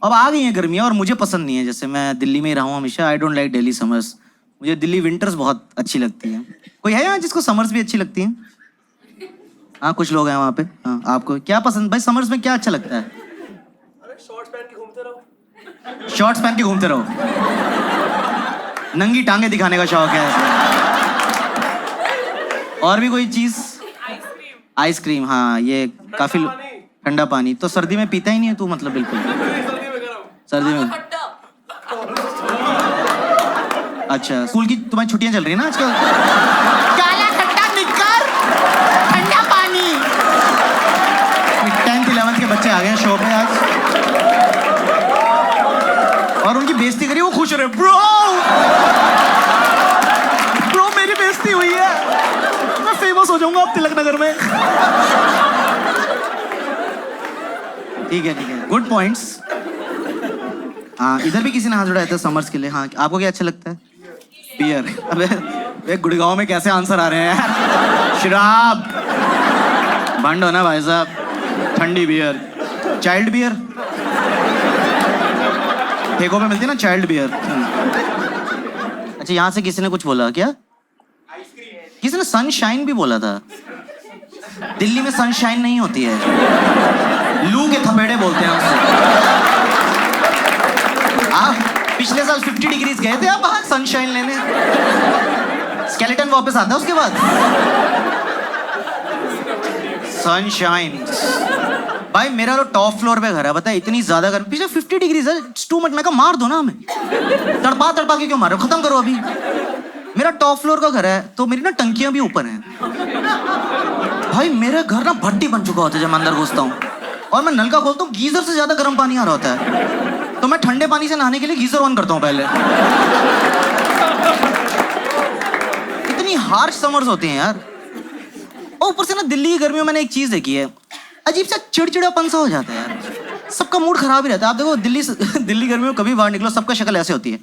अब आ गई हैं गर्मियाँ और मुझे पसंद नहीं है। जैसे मैं दिल्ली में ही रहा हूँ हमेशा। I don't like Delhi summers. मुझे दिल्ली विंटर्स बहुत अच्छी लगती हैं। कोई है यहाँ जिसको समर्स भी अच्छी लगती हैं? हाँ, कुछ लोग हैं वहाँ पे। हाँ, आपको क्या पसंद भाई? समर्स में क्या अच्छा लगता है? शॉर्ट्स पहन के घूमते रहो। शॉर्ट्स पहन के घूमते रहो। नंगी टांगे दिखाने का शौक है। और भी कोई चीज? आइसक्रीम। हाँ, ये काफी ठंडा पानी तो सर्दी में पीता ही नहीं है तू, मतलब बिल्कुल। सर्दी में अच्छा। स्कूल की तुम्हारी छुट्टियां चल रही है ना आजकल? काला खट्टा निक्कर, ठंडा पानी। 10th 11th के बच्चे आ गए हैं शो पे आज और उनकी बेइज्जती करी, वो खुश हो रहे। ब्रो मेरी बेइज्जती हुई है, मैं फेमस हो जाऊंगा अब तिलक नगर में। ठीक है, गुड पॉइंट्स। हाँ, इधर भी किसी ने हाथ उठाया था समर्स के लिए। हाँ, आपको क्या अच्छा लगता है? बियर। अबे गुड़गांव में कैसे आंसर आ रहे हैं यार? शराब। बंद हो ना भाई साहब। ठंडी बियर। चाइल्ड बियर ठेकों पे मिलती है ना, चाइल्ड बियर। अच्छा, यहाँ से किसी ने कुछ बोला क्या? किसी ने सनशाइन भी बोला था। दिल्ली में सनशाइन नहीं होती है, लू के थपेड़े बोलते हैं उससे। आप पिछले साल 50 डिग्रीज गए थे आप बाहर सनशाइन लेने? स्केलेटन वापस आता है उसके बाद। सनशाइन भाई, मेरा तो टॉप फ्लोर पे घर है, पता है? इतनी ज्यादा गर्मी, पिछले 50 डिग्रीज है। Too much. मैं कहा मार दो ना हमें, तड़पा के क्यों मार रहे हो? खत्म करो अभी। मेरा टॉप फ्लोर का घर है तो मेरी ना टंकियां भी ऊपर हैं। भाई मेरा घर ना भट्टी बन चुका होता है जब मैं अंदर घुसता हूँ और मैं नल का खोलता हूँ, गीजर से ज्यादा गर्म पानी आ रहा होता है। तो मैं ठंडे पानी से नहाने के लिए गीजर ऑन करता हूँ पहले। इतनी हार्श समर्स होती हैं यार। और ऊपर से ना दिल्ली की गर्मियों में मैंने एक चीज देखी है, अजीब सा चिड़चिड़ापन सा हो जाता है यार। सबका मूड खराब ही रहता है। आप देखो दिल्ली गर्मियों में कभी बाहर निकलो, सबका शक्ल ऐसे होती है।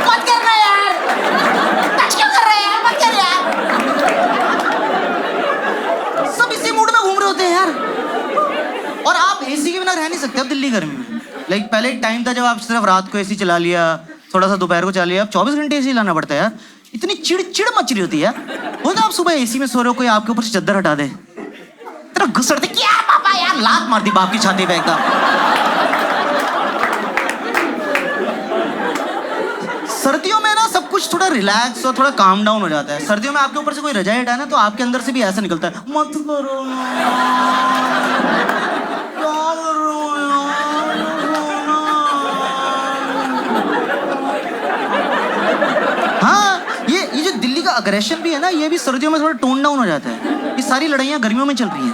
मत करना यार, टच क्यों कर रहे हैं यार? मत कर यार। सब इसी मूड में घूम रहे होते हैं यार। और आप एसी के बिना रह नहीं सकते अब दिल्ली गर्मी में। लाइक पहले एक टाइम था जब आप सिर्फ रात को एसी चला लिया, थोड़ा सा दोपहर को चला लिया। अब 24 घंटे एसी लाना पड़ता है यार। इतनी चिड़ मच रही होती है यार। हो ना, आप सुबह एसी में सो रहे हो, कोई आपके ऊपर से चद्दर हटा दे, तेरा घुसड़ते क्या पापा यार, लात मार दी बाप की छाती पे एकदम। सर्दियों में ना सब कुछ थोड़ा रिलैक्स और थोड़ा काम डाउन हो जाता है। सर्दियों में आपके ऊपर से कोई रजाई हटाए ना तो आपके अंदर से भी ऐसा निकलता है, मत करो ना। हाँ, ये जो दिल्ली का अग्रेशन भी है ना, ये भी सर्दियों में थोड़ा टोन डाउन हो जाता है। ये सारी लड़ाइयाँ गर्मियों में चल रही हैं।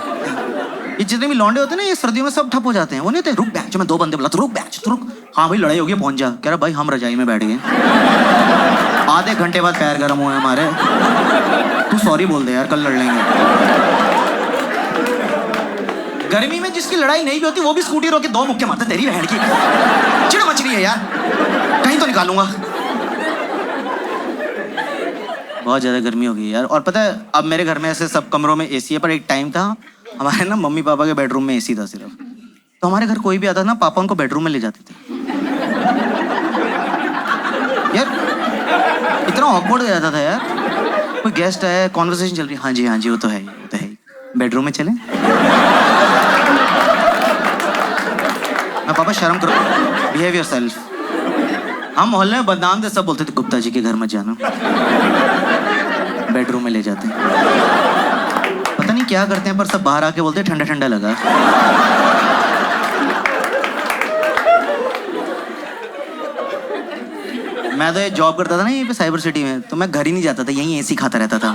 ये जितने भी लौंडे होते हैं ना, ये सर्दियों में सब ठप हो जाते हैं। वो नहीं होते, रुक बैच, जो मैं 2 बंदे बुला तो रुक बैच, तो रुक। हाँ भाई, लड़ाई हो गई, पहुंच जा। कह रहा भाई हम रजाई में बैठ गए, आधे घंटे बाद पैर गर्म हुए हमारे। तू सॉरी बोल दे यार, कल लड़ लेंगे। गर्मी में जिसकी लड़ाई नहीं भी होती वो भी स्कूटी रोक के 2 मुक्के मारते। तेरी बहन की चिड़ मच रही है यार, कहीं तो निकालूंगा। बहुत ज्यादा गर्मी हो गई यार। और पता है, अब मेरे घर में ऐसे सब कमरों में एसी है, पर एक टाइम था हमारे ना मम्मी पापा के बेडरूम में एसी था सिर्फ। तो हमारे घर कोई भी आता ना, पापा उनको बेडरूम में ले जाते थे यार। इतना ऑकवर्ड हो जाता था यार। कोई गेस्ट आया, कॉन्वर्सेशन चल रही, हाँ जी वो तो है ही, बेडरूम में चले। मैं पापा शर्म करो, बिहेव योरसेल्फ। हम मोहल्ले में बदनाम थे, सब बोलते थे गुप्ता जी के घर मत जाना, बेडरूम में ले जाते हैं। पता नहीं क्या करते हैं, पर सब बाहर आके बोलते हैं ठंडा ठंडा लगा। मैं तो ये जॉब करता था ना यहीं पे साइबर सिटी में, तो मैं घर ही नहीं जाता था, यहीं एसी खाता रहता था।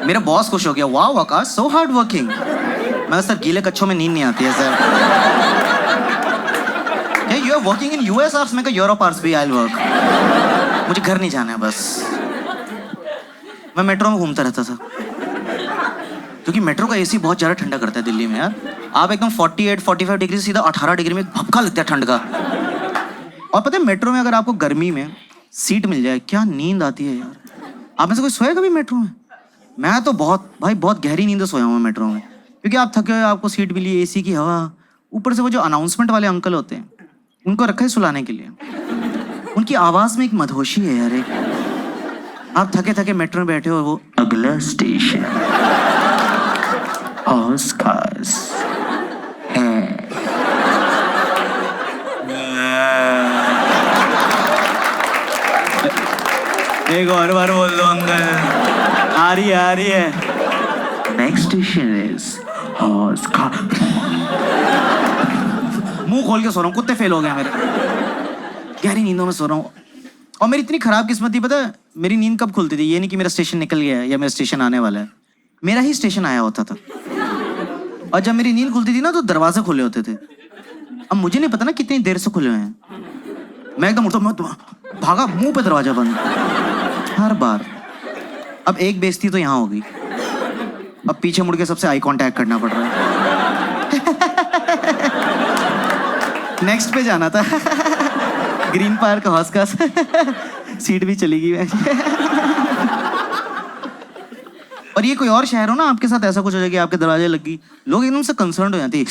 मेरा बॉस खुश हो गया, वाह आकाश सो हार्ड वर्किंग। मैं सर गीले कच्छों में नींद नहीं आती है sir. You are working in US hours? मैं कहा यूरोप आवर्स भी आई विल वर्क, मुझे घर नहीं जाना है बस। मैं मेट्रो में घूमता रहता था क्योंकि मेट्रो का एसी बहुत ज़्यादा ठंडा करता है दिल्ली में यार। आप एकदम 48-45 डिग्री से सीधा 18 डिग्री में भपका लगता है ठंड का। और पता है मेट्रो में अगर आपको गर्मी में सीट मिल जाए, क्या नींद आती है यार। आप में से कोई सोया कभी मेट्रो में? मैं तो बहुत गहरी नींद से सोया हूँ मेट्रो में। क्योंकि आप थके हुए, आपको सीट मिली, एसी की हवा, ऊपर से वो जो अनाउंसमेंट वाले अंकल होते हैं, उनको रखा है सुलाने के लिए। उनकी आवाज में एक मधोशी है यार। एक आप थके थके मेट्रो में बैठे हो, वो अगला स्टेशन हौस खास है। एक और बार बोल दो अंकल। आ रही है। नेक्स्ट स्टेशन इज हौस खास। मुंह खोल के सो रहा हूँ, कुत्ते फेल हो गए मेरे। गहरी नींदों में सो रहा हूँ। और मेरी इतनी खराब किस्मत थी, पता है मेरी नींद कब खुलती थी? ये नहीं कि मेरा स्टेशन निकल गया है या मेरा स्टेशन आने वाला है, मेरा ही स्टेशन आया होता था। और जब मेरी नींद खुलती थी ना, तो दरवाजे खुले होते थे। अब मुझे नहीं पता ना कितनी देर से खुले हुए हैं। मैं एकदम उठता, मैं भागा, मुंह पे दरवाजा बंद हर बार। अब एक बेइज्जती तो यहाँ हो गई, अब पीछे मुड़ के सबसे आई कांटेक्ट करना पड़ रहा है। नेक्स्ट पे जाना था। ग्रीन पार्क हौस का। सीट भी चली गई। और ये कोई और शहर हो ना, आपके साथ ऐसा कुछ हो जाए कि आपके दरवाजे लगी, लोग एकदम से कंसर्न हो जाते हैं,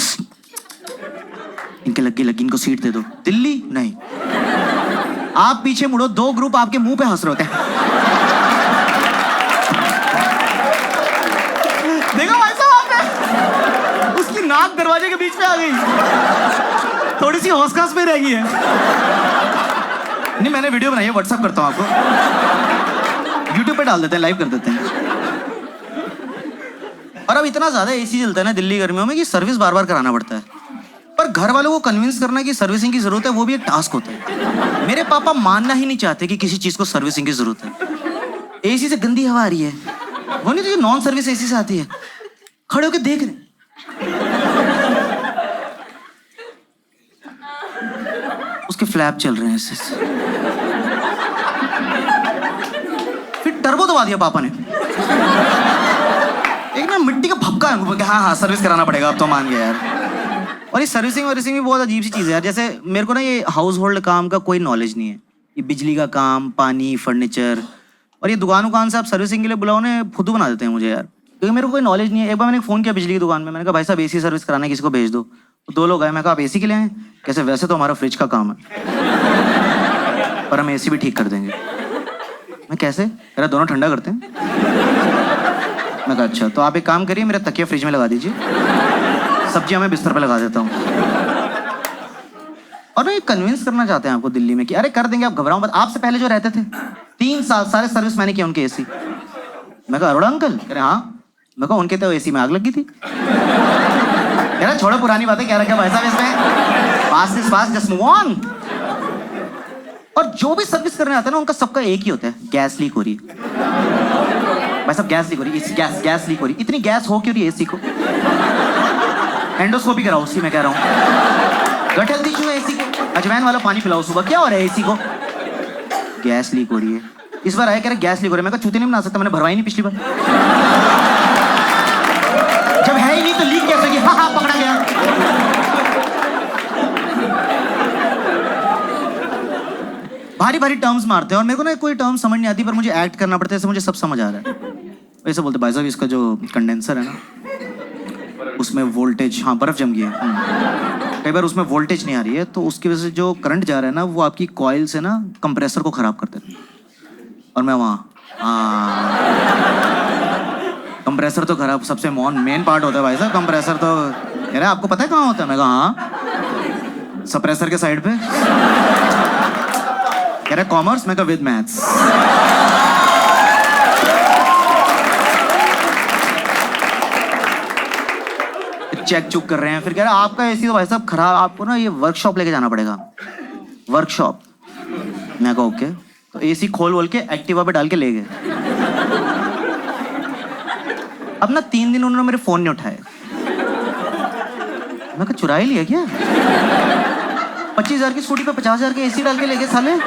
इनके लगी इनको सीट दे दो। दिल्ली नहीं, आप पीछे मुड़ो, 2 ग्रुप आपके मुंह पे हंस रहे होते हैं। देखो भाई साहब, आपने उसकी नाक दरवाजे के बीच में आ गई, थोड़ी सी हौस-खास में रह गई है। नहीं, मैंने वीडियो बनाई है, व्हाट्सएप करता हूँ आपको, यूट्यूब पे डाल देते हैं, लाइव कर देते हैं। और अब इतना ज्यादा एसी चलता है ना दिल्ली गर्मियों में कि सर्विस बार बार कराना पड़ता है। पर घर वालों को कन्विंस करना कि सर्विसिंग की जरूरत है, वो भी एक टास्क होता है। मेरे पापा मानना ही नहीं चाहते कि किसी चीज को सर्विसिंग की जरूरत है। एसी से गंदी हवा आ रही है, वो नहीं तो नॉन सर्विस एसी से आती है, खड़े होकर देख रहे। उसके फ्लैप चल रहे हैं ऐसे। फिर टर्बो दबा दिया पापा ने। एक ना मिट्टी का भपका है, हाँ सर्विस कराना पड़ेगा, अब तो मान गया यार। और ये सर्विसिंग वर्विसिंग भी बहुत अजीब सी चीज़ है यार। जैसे मेरे को ना ये हाउस होल्ड काम का कोई नॉलेज नहीं है, ये बिजली का काम, पानी, फर्नीचर, और ये दुकान से आप सर्विसिंग के लिए बुलाओ ना, फुद्दू बना देते हैं मुझे यार, क्योंकि मेरे को कोई नॉलेज नहीं है। एक बार मैंने फ़ोन किया बिजली की दुकान में, मैंने कहा भाई साहब एसी सर्विस कराना है, किसी को भेज दो। तो 2 लोग आए, मैं कहा आप एसी के लिए आए? कैसे? वैसे तो हमारा फ्रिज का काम है, पर हम एसी भी ठीक कर देंगे। मैं कैसे? मेरा दोनों ठंडा करते हैं। मैं कहा अच्छा, तो आप एक काम करिए, मेरा तकिया फ्रिज में लगा दीजिए, सब्जियां मैं बिस्तर पे लगा देता हूँ। और ये कन्विंस करना चाहते हैं आपको दिल्ली में कि अरे कर देंगे, आप घबराओ मत। आपसे पहले जो रहते थे 3 साल सारे सर्विस मैंने किया उनके एसी। मैं कहा अरोड़ा अंकल? कह रहे हाँ। मैं कहा उनके तो एसी में आग लगी थी। कह रहा छोड़ो पुरानी बातें, क्या रखा भाई साहब इसमें, fast is fast, just move on. और जो भी सर्विस करने आता है ना, उनका सबका एक ही होता है, गैस लीक हो रही है भाई साहब, गैस लीक हो रही है, गैस लीक हो रही है। इतनी गैस हो क्यों रही है एसी को? एंडोस्कोपी कराओ उसकी, मैं कह रहा हूँ। गट हेल्थ इशू है एसी को, अजवाइन वाला पानी पिलाओ सुबह। क्या हो रहा है एसी को? गैस लीक हो रही है। इस बार आया कह रहे गैस लीक हो रही है। मैं कहा चूती नहीं बना सकता, मैंने भरवाई नहीं पिछली बार। जब है ही नहीं तो लीक कैसे की? हाँ पकड़ा गया। भारी भारी टर्म्स मारते हैं, और मेरे को ना कोई टर्म समझ नहीं आती, पर मुझे एक्ट करना पड़ता है, ऐसे मुझे सब समझ आ रहा है। वैसे बोलते भाई साहब इसका जो कंडेंसर है ना, उसमें वोल्टेज, हाँ बर्फ जम गई है, कई बार उसमें वोल्टेज नहीं आ रही है, तो उसकी वजह से जो करंट जा रहा है ना, वो आपकी कॉइल से ना कंप्रेसर को खराब कर देता है। और मैं वहाँ कंप्रेसर तो खराब, सबसे मेन पार्ट होता है भाई साहब कंप्रेसर। तो कह रहा है आपको पता है कहाँ होता है? मैं कहा हाँ, सप्रेसर के साइड पे। कह रहा कॉमर्स? मैं कहा विद मैथ्स। चेक चुक कर रहे हैं, फिर कह रहा आपका एसी तो भाई साहब खराब, आपको ना ये वर्कशॉप लेके जाना पड़ेगा, वर्कशॉप। मैं कहा ओके। तो एसी खोल के एक्टिवा पे डाल के ले गए। अब ना 3 दिन उन्होंने मेरे फोन नहीं उठाए। मैं कहा चुरा ही लिया क्या? 25,000 की स्कूटी पे 50,000 के एसी डाल के ले गए साले। मैं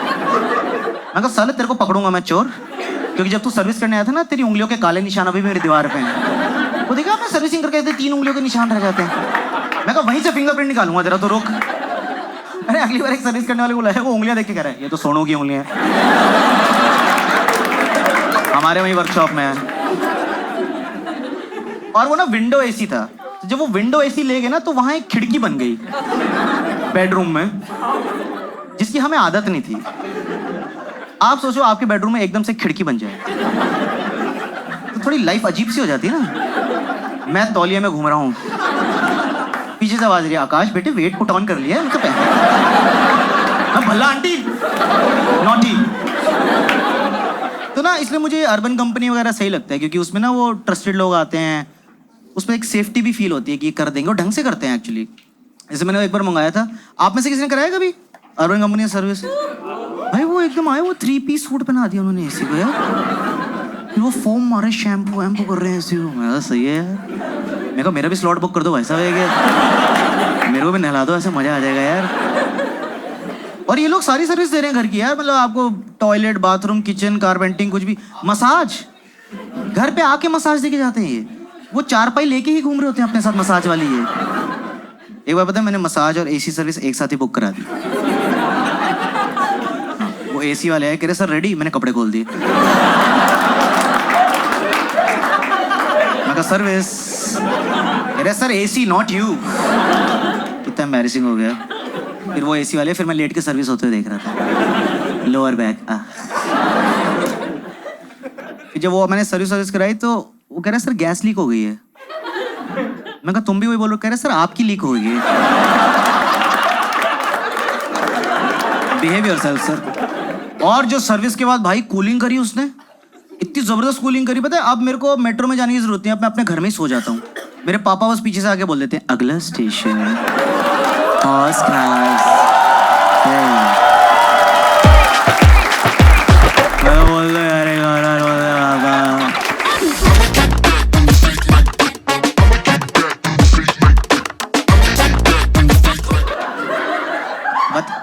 कहा साले तेरे को पकड़ूंगा मैं चोर, क्योंकि जब तू सर्विस करने आया था ना, तेरी उंगलियों के काले निशान अभी मेरी दीवार पे हैं। वो देखा आपने सर्विसिंग करके 3 उंगलियों के निशान रह जाते हैं। मैं कहा वहीं से फिंगरप्रिंट निकालूंगा तेरा, तो रोक। अरे अगली बार एक सर्विस करने वाले को बुलाया, वो उंगलियां देख के कह रहा है ये तो सोनू की उंगलियां हैं, हमारे वहीं वर्कशॉप में है। और वो ना विंडो एसी था, तो जब वो विंडो एसी ले गए ना तो वहां एक खिड़की बन गई बेडरूम में, जिसकी हमें आदत नहीं थी। आप सोचो आपके बेडरूम में एकदम से खिड़की बन जाए तो थोड़ी लाइफ अजीब सी हो जाती है ना। मैं तौलिए में घूम रहा हूँ, पीछे से आवाज रही है, आकाश बेटे वेट पुट ऑन कर लिया है? मतलब भल्ला आंटी नॉटी। तो ना इसलिए मुझे अर्बन कंपनी वगैरह सही लगता है, क्योंकि उसमें ना वो ट्रस्टेड लोग आते हैं, उसमें एक सेफ्टी भी फील होती है कि कर देंगे और ढंग से करते हैं एक्चुअली। जैसे मैंने एक बार मंगाया था, आप में से किसी ने कराया कभी अर्बन कंपनी का सर्विस? भाई वो एकदम आए, वो 3 पीस सूट पहना दिया उन्होंने एसी को यार, फिर वो फोम मारे, शैम्पू वैम्पू कर रहे हैं एसी को। मैं सही है यार, मेरे को मेरा भी स्लॉट बुक कर दो भाई साहब, मेरे को भी नहला दो, ऐसे मजा आ जाएगा यार। और ये लोग सारी सर्विस दे रहे हैं घर की यार, मतलब आपको टॉयलेट, बाथरूम, किचन, कारपेंटिंग, कुछ भी, मसाज घर पे आके मसाज देके जाते हैं ये। वो चारपाई लेके ही घूम रहे होते हैं अपने साथ मसाज वाली ये। एक बार पता है मैंने मसाज और एसी सर्विस एक साथ ही बुक करा दी। वो एसी वाले आए, कह रहे सर रेडी, मैंने कपड़े खोल दिए। मैं कहा सर्विस, कह रहे सर एसी नॉट यू। कितना एम्बैरेसिंग हो गया। फिर वो एसी वाले, फिर मैं लेट के सर्विस होते हुए देख रहा था, लोअर बैक। फिर जब वो मैंने सर्विस कराई तो वो कह रहा सर गैस लीक हो गई है। मैं कहा तुम भी वही बोलो? कह रहे सर आपकी लीक हो गई है। Behave yourself sir. और जो सर्विस के बाद भाई कूलिंग करी उसने, इतनी जबरदस्त कूलिंग करी, पता है अब मेरे को मेट्रो में जाने की जरूरत नहीं है, मैं अपने घर में ही सो जाता हूँ। मेरे पापा बस पीछे से आके बोल देते हैं अगला स्टेशन फर्स्ट क्लास। बोल दो यार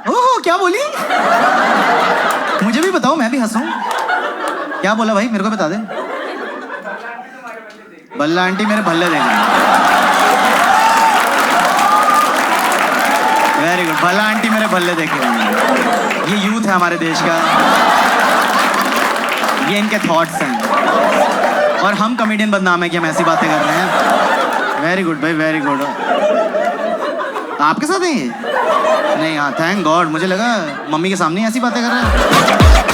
ओह क्या बोली? मुझे भी बताओ, मैं भी हंसूं। क्या बोला भाई, मेरे को बता दे। बल्ला आंटी मेरे भल्ले देख रहे हैं। वेरी गुड, भल्ला आंटी मेरे भल्ले देख रहे हैं। ये यूथ है हमारे देश का, ये इनके थॉट्स हैं, और हम कॉमेडियन बदनाम है कि हम ऐसी बातें कर रहे हैं। वेरी गुड भाई, वेरी गुड। आपके साथ है ये? नहीं, हाँ थैंक गॉड, मुझे लगा मम्मी के सामने ऐसी बातें कर रहे हैं।